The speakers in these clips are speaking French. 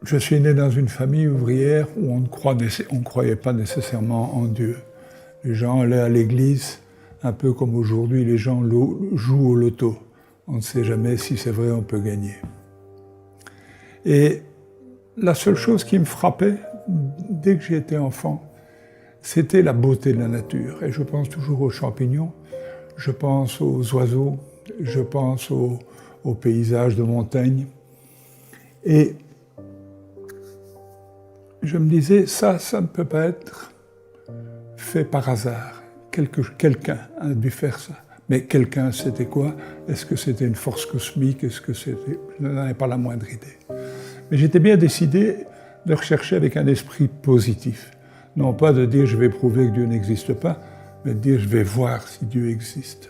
Je suis né dans une famille ouvrière où on ne croyait pas nécessairement en Dieu. Les gens allaient à l'église, un peu comme aujourd'hui les gens jouent au loto. On ne sait jamais si c'est vrai, on peut gagner. Et la seule chose qui me frappait, dès que j'étais enfant, c'était la beauté de la nature. Et je pense toujours aux champignons, je pense aux oiseaux, je pense aux paysages de montagne. Et je me disais, ça ne peut pas être fait par hasard. Quelqu'un a dû faire ça. Mais quelqu'un, c'était quoi? Est-ce que c'était une force cosmique? Est-ce que c'était... Je n'en avais pas la moindre idée. Mais j'étais bien décidé de rechercher avec un esprit positif. Non pas de dire je vais prouver que Dieu n'existe pas, mais de dire je vais voir si Dieu existe.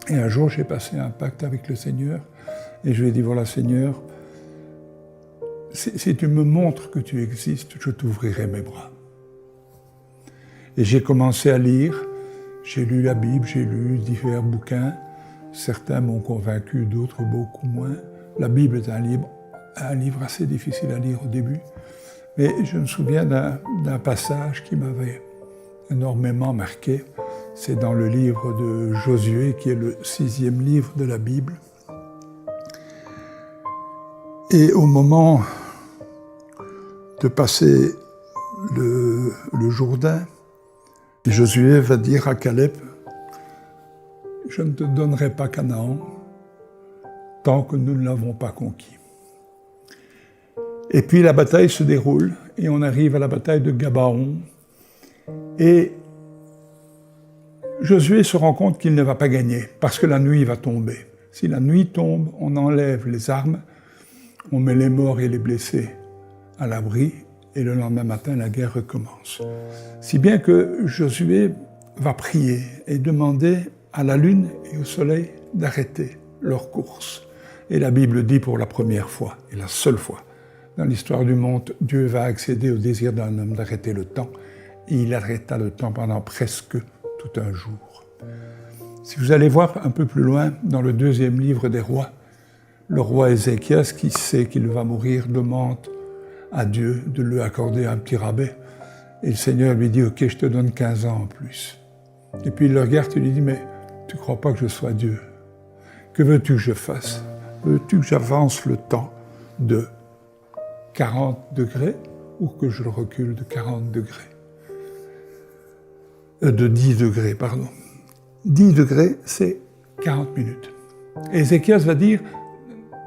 Et un jour, j'ai passé un pacte avec le Seigneur et je lui ai dit, voilà Seigneur, si tu me montres que tu existes, je t'ouvrirai mes bras. Et j'ai commencé à lire, j'ai lu la Bible, j'ai lu divers bouquins. Certains m'ont convaincu, d'autres beaucoup moins. La Bible est un livre assez difficile à lire au début. Mais je me souviens d'un passage qui m'avait énormément marqué. C'est dans le livre de Josué, qui est le 6e livre de la Bible. Et au moment de passer le Jourdain, Josué va dire à Caleb, « Je ne te donnerai pas Canaan tant que nous ne l'avons pas conquis. » Et puis la bataille se déroule et on arrive à la bataille de Gabaon. Et Josué se rend compte qu'il ne va pas gagner parce que la nuit va tomber. Si la nuit tombe, on enlève les armes, on met les morts et les blessés à l'abri et le lendemain matin, la guerre recommence. Si bien que Josué va prier et demander à la lune et au soleil d'arrêter leur course. Et la Bible dit pour la première fois, et la seule fois, dans l'histoire du monde, Dieu va accéder au désir d'un homme d'arrêter le temps. Et il arrêta le temps pendant presque tout un jour. Si vous allez voir un peu plus loin, dans le 2e livre des rois, le roi Ézéchias, qui sait qu'il va mourir, demande à Dieu de lui accorder un petit rabais. Et le Seigneur lui dit, « Ok, je te donne 15 ans en plus. » Et puis il le regarde et lui dit, « Mais tu ne crois pas que je sois Dieu? Que veux-tu que je fasse? Veux-tu que j'avance le temps de 40 degrés ou que je le recule de 40 degrés? De 10 degrés, pardon. 10 degrés, c'est 40 minutes. Et Ézéchias va dire,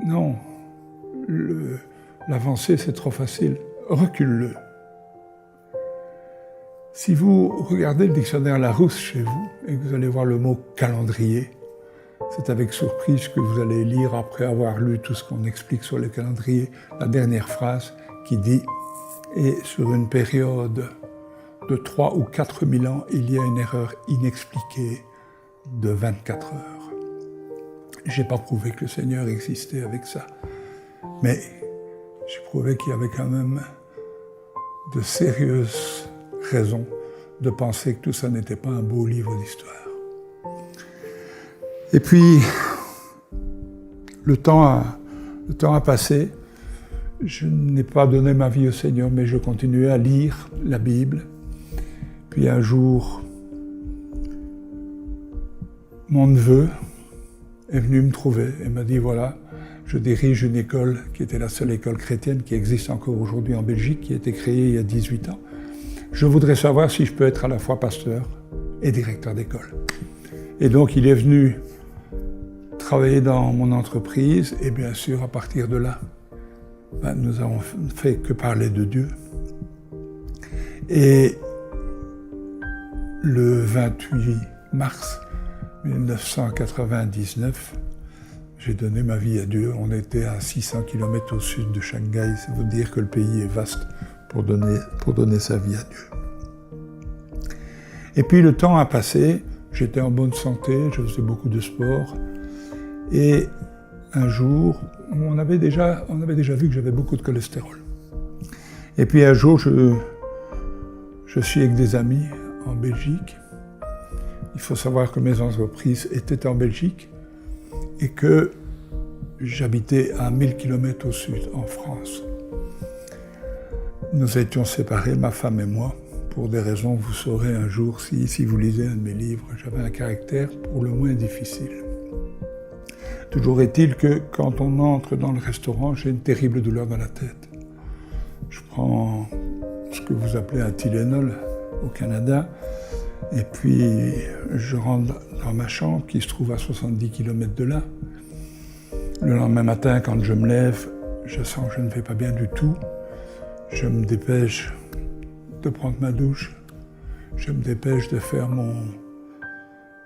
non, l'avancée c'est trop facile, recule-le. Si vous regardez le dictionnaire Larousse chez vous et que vous allez voir le mot calendrier, c'est avec surprise que vous allez lire, après avoir lu tout ce qu'on explique sur le calendrier, la dernière phrase qui dit « Et sur une période de 3 ou 4 000 ans, il y a une erreur inexpliquée de 24 heures. » Je n'ai pas prouvé que le Seigneur existait avec ça, mais j'ai prouvé qu'il y avait quand même de sérieuses raisons de penser que tout ça n'était pas un beau livre d'histoire. Et puis, le temps a passé. Je n'ai pas donné ma vie au Seigneur, mais je continuais à lire la Bible. Puis un jour, mon neveu est venu me trouver et m'a dit, voilà, je dirige une école qui était la seule école chrétienne qui existe encore aujourd'hui en Belgique, qui a été créée il y a 18 ans. Je voudrais savoir si je peux être à la fois pasteur et directeur d'école. Et donc, il est venu travailler dans mon entreprise, et bien sûr, à partir de là, nous n'avons fait que parler de Dieu. Et le 28 mars 1999, j'ai donné ma vie à Dieu. On était à 600 km au sud de Shanghai. Ça veut dire que le pays est vaste pour donner sa vie à Dieu. Et puis le temps a passé, j'étais en bonne santé, je faisais beaucoup de sport. Et un jour, on avait déjà vu que j'avais beaucoup de cholestérol. Et puis un jour, je suis avec des amis en Belgique. Il faut savoir que mes entreprises étaient en Belgique et que j'habitais à 1000 km au sud, en France. Nous étions séparés, ma femme et moi, pour des raisons que vous saurez un jour si vous lisez un de mes livres. J'avais un caractère pour le moins difficile. Toujours est-il que quand on entre dans le restaurant, j'ai une terrible douleur dans la tête. Je prends ce que vous appelez un Tylenol au Canada, et puis je rentre dans ma chambre qui se trouve à 70 km de là. Le lendemain matin, quand je me lève, je sens que je ne vais pas bien du tout. Je me dépêche de prendre ma douche, je me dépêche de faire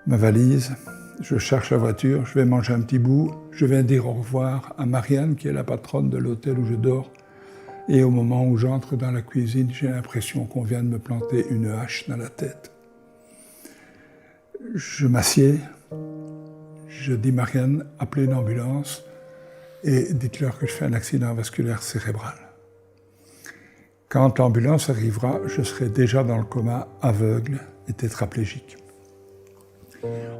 ma valise, je cherche la voiture, je vais manger un petit bout, je vais dire au revoir à Marianne, qui est la patronne de l'hôtel où je dors, et au moment où j'entre dans la cuisine, j'ai l'impression qu'on vient de me planter une hache dans la tête. Je m'assieds, je dis Marianne, appelez une ambulance et dites-leur que je fais un accident vasculaire cérébral. Quand l'ambulance arrivera, je serai déjà dans le coma, aveugle et tétraplégique.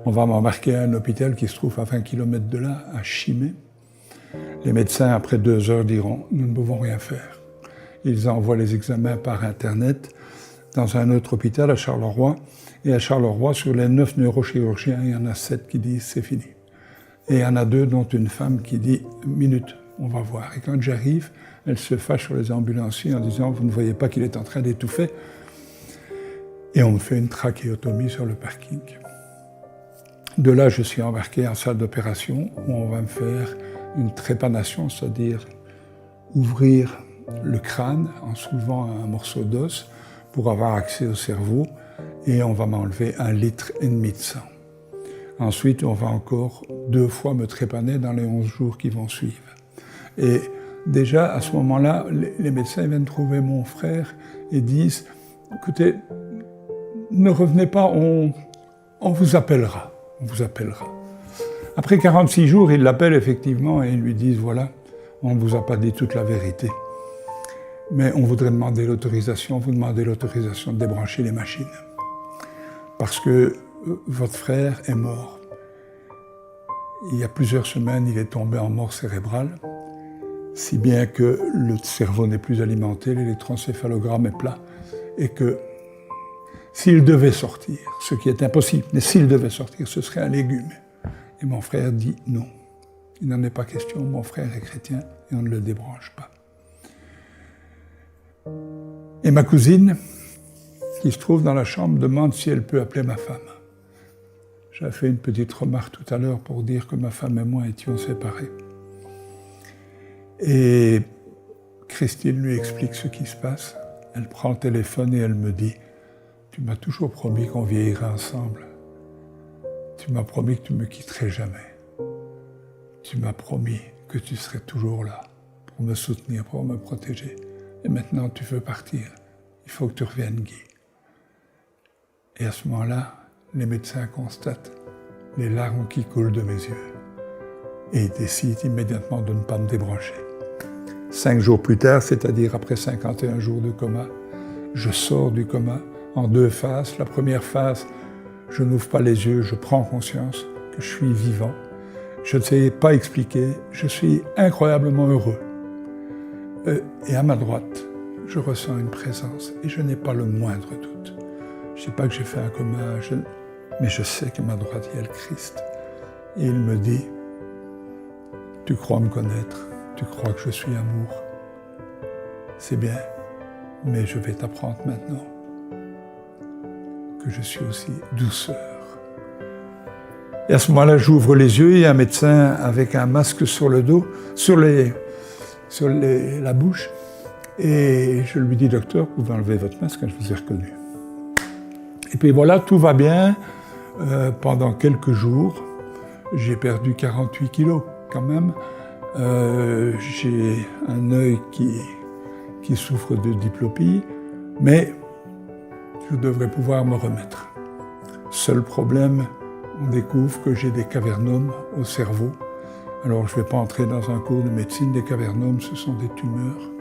On va m'embarquer à un hôpital qui se trouve à 20 km de là, à Chimay. Les médecins, après 2 heures, diront « Nous ne pouvons rien faire ». Ils envoient les examens par Internet dans un autre hôpital à Charleroi. Et à Charleroi, sur les 9 neurochirurgiens, il y en a 7 qui disent « c'est fini ». Et il y en a 2, dont une femme qui dit « minute, on va voir ». Et quand j'arrive, elle se fâche sur les ambulanciers en disant « vous ne voyez pas qu'il est en train d'étouffer ». Et on me fait une trachéotomie sur le parking. De là, je suis embarqué en salle d'opération où on va me faire une trépanation, c'est-à-dire ouvrir le crâne en soulevant un morceau d'os pour avoir accès au cerveau, et on va m'enlever 1,5 litre de sang. Ensuite, on va encore 2 fois me trépaner dans les 11 jours qui vont suivre. Et déjà, à ce moment-là, les médecins viennent trouver mon frère et disent « Écoutez, ne revenez pas, on vous appellera. On vous appellera. » Après 46 jours, ils l'appellent effectivement et ils lui disent « Voilà, on ne vous a pas dit toute la vérité. Mais on voudrait demander l'autorisation, vous demandez l'autorisation de débrancher les machines. Parce que votre frère est mort. Il y a plusieurs semaines, il est tombé en mort cérébrale, si bien que le cerveau n'est plus alimenté, l'électroencéphalogramme est plat, et que s'il devait sortir, ce qui est impossible, mais s'il devait sortir, ce serait un légume. Et mon frère dit non. Il n'en est pas question, mon frère est chrétien et on ne le débranche pas. Et ma cousine, qui se trouve dans la chambre, demande si elle peut appeler ma femme. J'ai fait une petite remarque tout à l'heure pour dire que ma femme et moi étions séparés. Et Christine lui explique ce qui se passe. Elle prend le téléphone et elle me dit « Tu m'as toujours promis qu'on vieillirait ensemble. Tu m'as promis que tu ne me quitterais jamais. Tu m'as promis que tu serais toujours là pour me soutenir, pour me protéger. Et maintenant, tu veux partir. Il faut que tu reviennes, Guy. » Et à ce moment-là, les médecins constatent les larmes qui coulent de mes yeux et décident immédiatement de ne pas me débrancher. 5 jours plus tard, c'est-à-dire après 51 jours de coma, je sors du coma en 2 phases. La première phase, je n'ouvre pas les yeux, je prends conscience que je suis vivant. Je ne sais pas expliquer, je suis incroyablement heureux. Et à ma droite, je ressens une présence et je n'ai pas le moindre doute. Je ne sais pas que j'ai fait un coma, mais je sais qu'à ma droite, il y a le Christ. Et il me dit, « Tu crois me connaître, tu crois que je suis amour. C'est bien, mais je vais t'apprendre maintenant que je suis aussi douceur. » Et à ce moment-là, j'ouvre les yeux, il y a un médecin avec un masque sur le dos, sur la bouche, et je lui dis, « Docteur, vous pouvez enlever votre masque, je vous ai reconnu. » Et puis voilà, tout va bien. Pendant quelques jours, j'ai perdu 48 kilos quand même. J'ai un œil qui souffre de diplopie, mais je devrais pouvoir me remettre. Seul problème, on découvre que j'ai des cavernomes au cerveau. Alors je ne vais pas entrer dans un cours de médecine, des cavernomes, ce sont des tumeurs.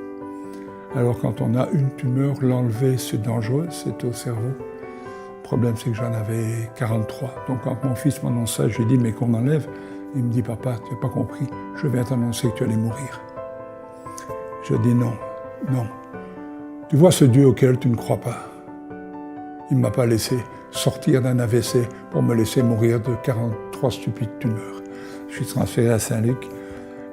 Alors quand on a une tumeur, l'enlever c'est dangereux, c'est au cerveau. Le problème c'est que j'en avais 43. Donc quand mon fils m'annonce ça, je lui dis mais qu'on enlève. Il me dit papa, tu n'as pas compris, je viens t'annoncer que tu allais mourir. Je dis non, non. Tu vois ce Dieu auquel tu ne crois pas. Il ne m'a pas laissé sortir d'un AVC pour me laisser mourir de 43 stupides tumeurs. Je suis transféré à Saint-Luc.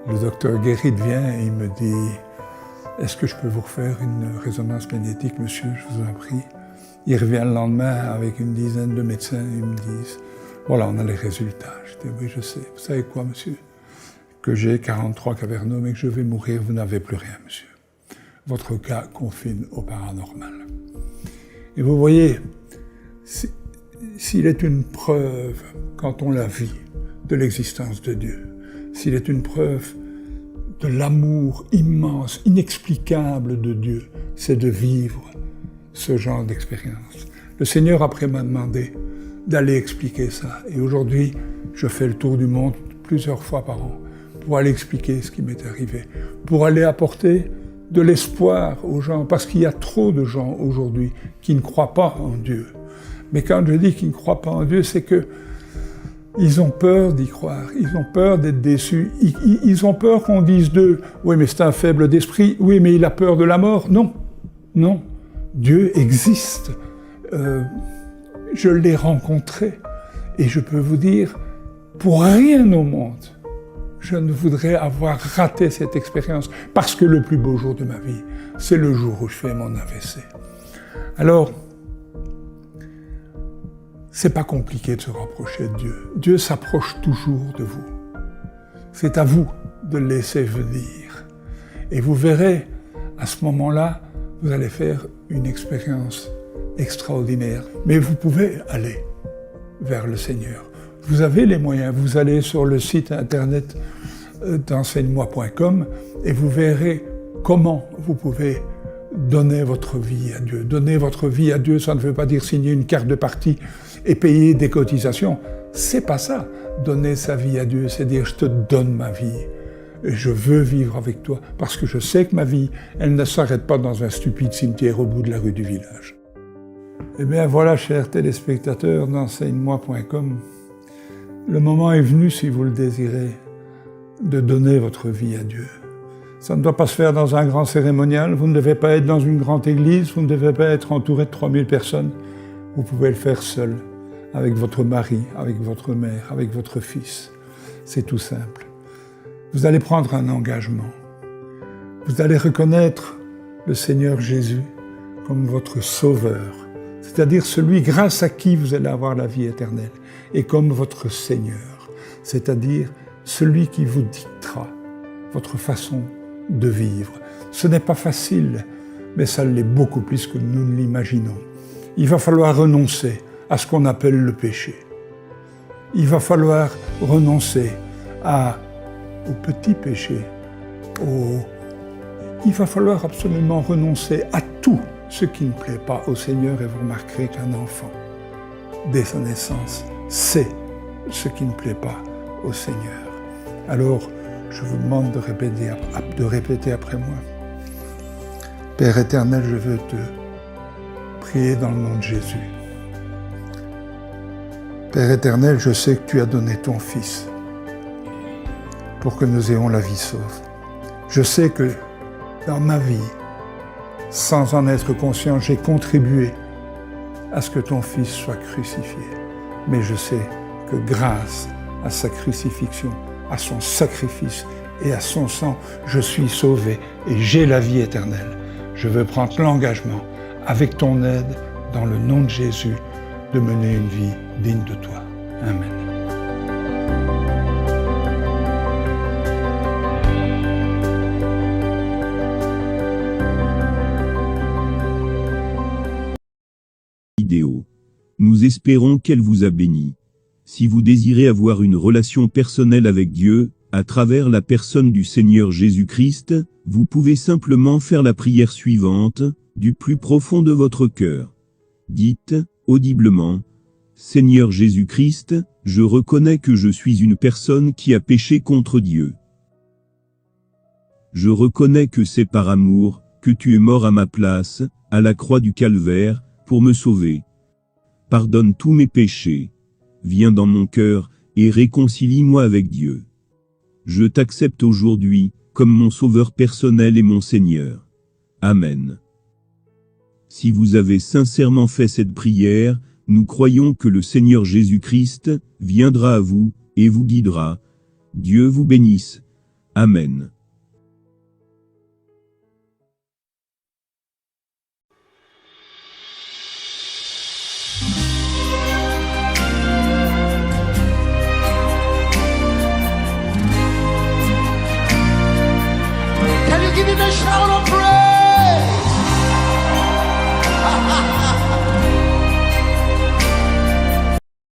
Le docteur Guérit vient et il me dit « Est-ce que je peux vous refaire une résonance magnétique, monsieur? Je vous en prie. » Il revient le lendemain avec une dizaine de médecins. Ils me disent « Voilà, on a les résultats. » Je dis « Oui, je sais. Vous savez quoi, monsieur? Que j'ai 43 cavernomes et que je vais mourir. Vous n'avez plus rien, monsieur. Votre cas confine au paranormal. » Et vous voyez, s'il est une preuve, quand on la vit, de l'existence de Dieu, s'il est une preuve de l'amour immense, inexplicable de Dieu, c'est de vivre ce genre d'expérience. Le Seigneur après m'a demandé d'aller expliquer ça. Et aujourd'hui, je fais le tour du monde plusieurs fois par an pour aller expliquer ce qui m'est arrivé, pour aller apporter de l'espoir aux gens, parce qu'il y a trop de gens aujourd'hui qui ne croient pas en Dieu. Mais quand je dis qu'ils ne croient pas en Dieu, c'est que ils ont peur d'y croire, ils ont peur d'être déçus, ils ont peur qu'on dise d'eux « Oui, mais c'est un faible d'esprit, oui, mais il a peur de la mort. » Non, non, Dieu existe. Je l'ai rencontré et je peux vous dire, pour rien au monde, je ne voudrais avoir raté cette expérience, parce que le plus beau jour de ma vie, c'est le jour où je fais mon AVC. Alors, c'est pas compliqué de se rapprocher de Dieu. Dieu s'approche toujours de vous. C'est à vous de le laisser venir. Et vous verrez, à ce moment-là, vous allez faire une expérience extraordinaire. Mais vous pouvez aller vers le Seigneur. Vous avez les moyens. Vous allez sur le site internet d'enseigne-moi.com et vous verrez comment vous pouvez donner votre vie à Dieu. Donner votre vie à Dieu, ça ne veut pas dire signer une carte de parti et payer des cotisations. C'est pas ça. Donner sa vie à Dieu, c'est dire je te donne ma vie. Et je veux vivre avec toi parce que je sais que ma vie, elle ne s'arrête pas dans un stupide cimetière au bout de la rue du village. Eh bien voilà, chers téléspectateurs d'enseigne-moi.com, le moment est venu, si vous le désirez, de donner votre vie à Dieu. Ça ne doit pas se faire dans un grand cérémonial, vous ne devez pas être dans une grande église, vous ne devez pas être entouré de 3000 personnes. Vous pouvez le faire seul, avec votre mari, avec votre mère, avec votre fils. C'est tout simple. Vous allez prendre un engagement. Vous allez reconnaître le Seigneur Jésus comme votre sauveur, c'est-à-dire celui grâce à qui vous allez avoir la vie éternelle, et comme votre Seigneur, c'est-à-dire celui qui vous dictera votre façon de vivre. Ce n'est pas facile, mais ça l'est beaucoup plus que nous ne l'imaginons. Il va falloir renoncer à ce qu'on appelle le péché. Il va falloir renoncer au petit péché. Il va falloir absolument renoncer à tout ce qui ne plaît pas au Seigneur, et vous remarquerez qu'un enfant, dès sa naissance, sait ce qui ne plaît pas au Seigneur. Alors, je vous demande de répéter après moi. Père éternel, je veux te prier dans le nom de Jésus. Père éternel, je sais que tu as donné ton Fils pour que nous ayons la vie sauve. Je sais que dans ma vie, sans en être conscient, j'ai contribué à ce que ton Fils soit crucifié. Mais je sais que grâce à sa crucifixion, à son sacrifice et à son sang, je suis sauvé et j'ai la vie éternelle. Je veux prendre l'engagement, avec ton aide, dans le nom de Jésus, de mener une vie digne de toi. Amen. Nous espérons qu'elle vous a béni. Si vous désirez avoir une relation personnelle avec Dieu, à travers la personne du Seigneur Jésus-Christ, vous pouvez simplement faire la prière suivante, du plus profond de votre cœur. Dites, audiblement, « Seigneur Jésus-Christ, je reconnais que je suis une personne qui a péché contre Dieu. Je reconnais que c'est par amour, que tu es mort à ma place, à la croix du Calvaire, pour me sauver. Pardonne tous mes péchés. Viens dans mon cœur, et réconcilie-moi avec Dieu. Je t'accepte aujourd'hui, comme mon sauveur personnel et mon Seigneur. Amen. Si vous avez sincèrement fait cette prière, nous croyons que le Seigneur Jésus-Christ viendra à vous et vous guidera. Dieu vous bénisse. Amen.